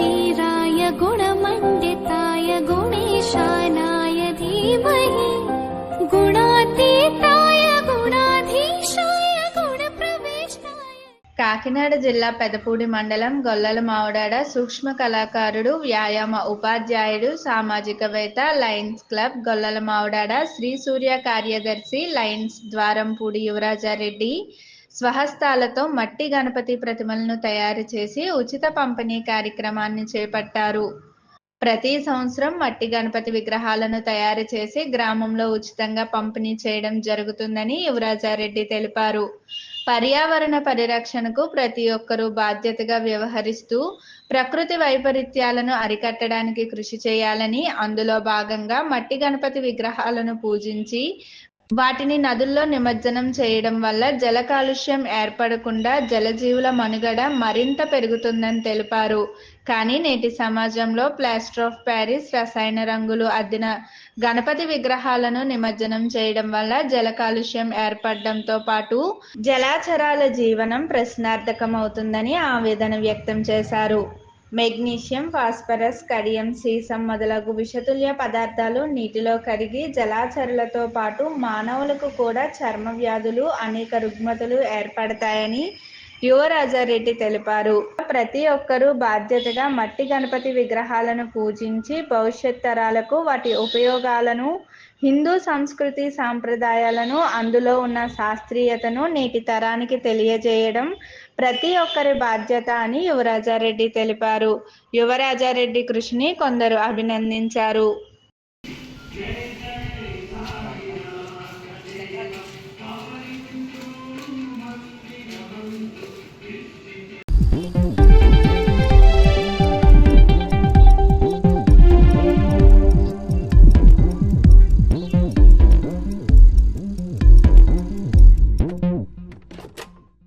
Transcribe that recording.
वीराय गुणमण्डिताय गुणेशानाय धीमहि गुणातीताय गुणाधीशाय गुणप्रविष्टाय। కాకినాడ జిల్లా పెదపూడి మండలం గొల్లల మావుడాడ సూక్ష్మ కళాకారుడు, వ్యాయామ ఉపాధ్యాయుడు, సామాజికవేత్త, లయన్స్ క్లబ్ గొల్లల మావుడాడ శ్రీ సూర్య కార్యదర్శి, లయన్స్ ద్వారంపూడి యువరాజారెడ్డి స్వహస్తాలతో మట్టి గణపతి ప్రతిమలను తయారు చేసి ఉచిత పంపిణీ కార్యక్రమాన్ని చేపట్టారు. ప్రతి సంవత్సరం మట్టి గణపతి విగ్రహాలను తయారు చేసి గ్రామంలో ఉచితంగా పంపిణీ చేయడం జరుగుతుందని యువరాజారెడ్డి తెలిపారు. పర్యావరణ పరిరక్షణకు ప్రతి ఒక్కరూ బాధ్యతగా వ్యవహరిస్తూ ప్రకృతి వైపరీత్యాలను అరికట్టడానికి కృషి చేయాలని, అందులో భాగంగా మట్టి గణపతి విగ్రహాలను పూజించి వాటిని నదుల్లో నిమజ్జనం చేయడం వల్ల జల కాలుష్యం ఏర్పడకుండా జలజీవుల మనుగడ మరింత పెరుగుతుందని తెలిపారు. కానీ నేటి సమాజంలో ప్లాస్టర్ ఆఫ్ ప్యారిస్, రసాయన రంగులు అద్దిన గణపతి విగ్రహాలను నిమజ్జనం చేయడం వల్ల జల కాలుష్యం ఏర్పడడంతో పాటు జలాచరాల జీవనం ప్రశ్నార్థకమవుతుందని ఆవేదన వ్యక్తం చేశారు. మెగ్నీషియం, ఫాస్ఫరస్, కడియం, సీసం మొదలగు విషతుల్య పదార్థాలు నీటిలో కరిగి జలాచరులతో పాటు మానవులకు కూడా చర్మ వ్యాధులు, అనేక రుగ్మతలు ఏర్పడతాయని యువరాజారెడ్డి తెలిపారు. ప్రతి ఒక్కరూ బాధ్యతగా మట్టి గణపతి విగ్రహాలను పూజించి భవిష్యత్ తరాలకు వాటి ఉపయోగాలను, హిందూ సంస్కృతి సాంప్రదాయాలను, అందులో ఉన్న శాస్త్రీయతను నేటి తరానికి తెలియజేయడం ప్రతి ఒక్కరి బాధ్యత అని యువరాజారెడ్డి తెలిపారు. యువరాజారెడ్డి కృషిని కొందరు అభినందించారు.